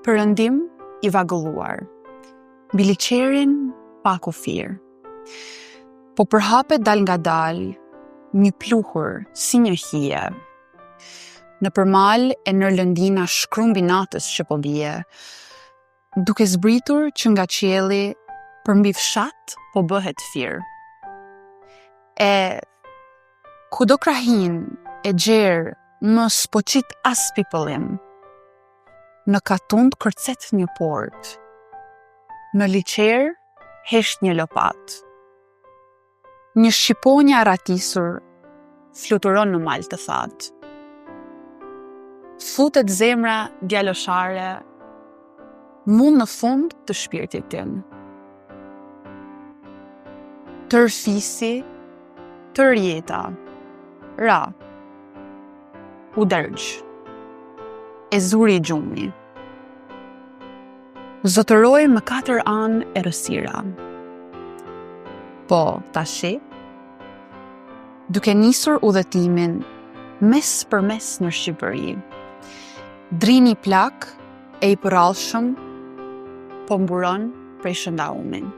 Perëndim i vagulluar, mbi liçerin pa kufir. Po përhapet dal nga dal, një pluhur si një hije. Në përmal e nër lëndina shkrumbi natës që po bie, duke zbritur që nga qielli përmbi fshat po bëhet fir. E kudo krahin e gjerë mos po qit as pipëllim. Në katund kërcet një port, në liçer hesht një lopat. Një shqiponja ratisur fluturon në mal të thatë. Futet zemra djaloshare, mund në fund të shpirtit tim. Tër fisi, tër jeta, ra, u dërgj, e zuri gjumi. Zotëroj më 4 anë e rësira. Po, tashi, duke nisur udhëtimin mes për mes në Shqipëri, drini plak e i përrallshëm po mburon prej shëndaumin.